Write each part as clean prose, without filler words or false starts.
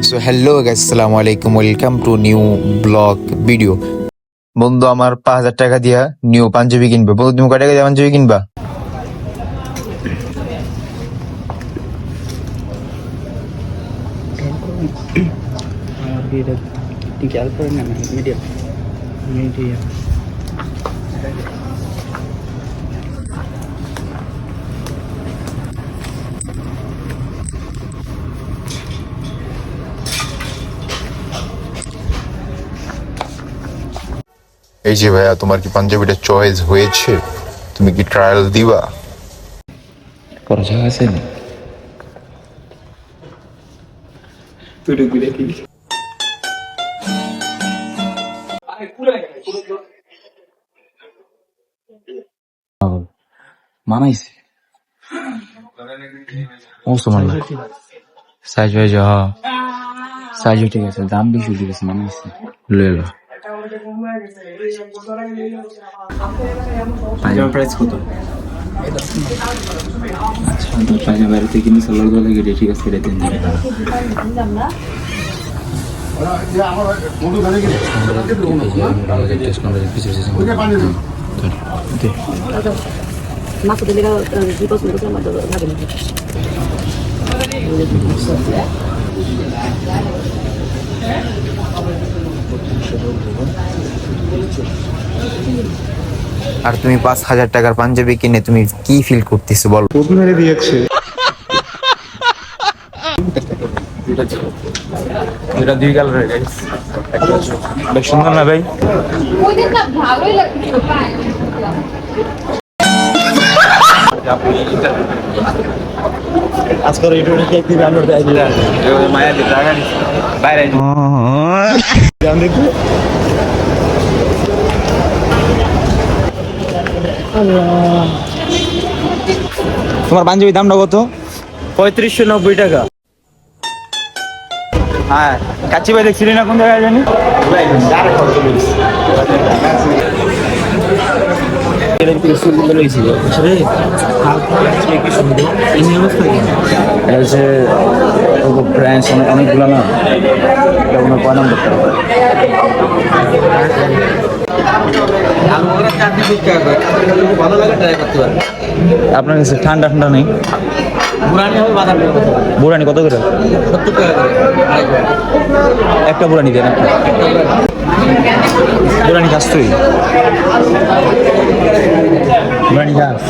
So hello guys, আসসালামু আলাইকুম, welcome to new blog video. বন্ধু আমার 5,000 টাকা দিয়া নিউ পাঞ্জাবি কিনবে। বন্ধু তুমি কয় টাকা দিয়ে পাঞ্জাবি কিনবা? এই যে ভাইয়া, তোমার কি পাঞ্জাবিটা চয়েস হয়েছে? তুমি কি ট্রায়াল দিবা? করা জায়গা আছে না? মানাইছে সাইজ হয়ে যা সাইজ ঠিক আছে, দাম বেশি ঠিক আছে, মানাইছে লয়ে লো। পাঞ্জাবের প্রাইস কত? পাঞ্জাব বাইরে থেকে কিনে সালোয়ার গলা কেটে ঠিক আছে, এটা 3,000 টাকা। আর তুমি 5,000 টাকার পাঞ্জাবি কিনে তুমি কি ফিল করতেছো বলো? এটা 2 কালারের গাইস, বেশ সুন্দর না ভাই? ভালোই লাগছে। আজকের ভিডিওটা কি একটু আপলোড দেই দিলাম, এই মায়া দি জায়গা নি বাইরে যান দেখো। তোমার পাঞ্জাবি দামটা কত? 3590 টাকা। হ্যাঁ, কাচ্চি ভাই দেখছিলি না কোন জায়গায় জানি? অনেকগুলো না, কয় নাম্বারটা? আপনার কাছে ঠান্ডা ঠান্ডা নেই? বুড়ানি কত করে? একটা বুড়ানি দেন, একটা বুড়ানি খাস তুই? বুড়ানি খাস?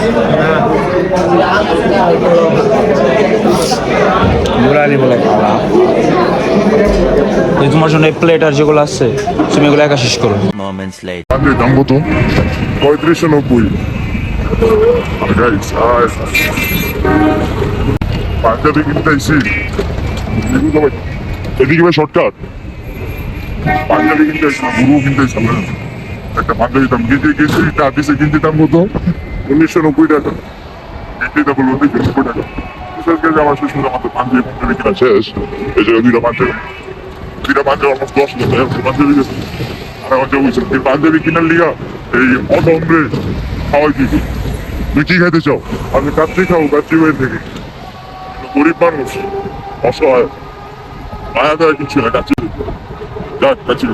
বুড়ানি বলে খাওয়া। তোমার জন্য প্লেট আর যেগুলো আছে তুমি এগুলো একা শেষ করো। দাম কত? 3590। পাঞ্জাবি কিনতে আইসি, এদিকে ভাই শর্টকাট। পাঞ্জাবি কিনতে আইসি না, গুরু কিনতে আইসি না। একটা পাঞ্জাবি দাম কেজিটা দিছে, কিনতে দাম কত? 1990 টাকা। কেজিটা বলবো 1990 টাকা। বিশেষ করে আমার শেষ করে আমাদের পাঞ্জাবি কিনা শেষ। এই জায়গায় দুইটা পাঞ্জাবি অলমোস্ট 10,000 পাঞ্জাবি গেছে। আর আমার যে পাঞ্জাবি কিনার লিগা এই অনম্রে খাওয়াই কি? তুই কি খাইতে চাও? আমি কাচ্চি খাবো, কাচ্চি বাড়ি থেকে। গরিব মানুষ, অসহায়, মায়া দেওয়া কিছু না, কাচ্চি কাচ্চি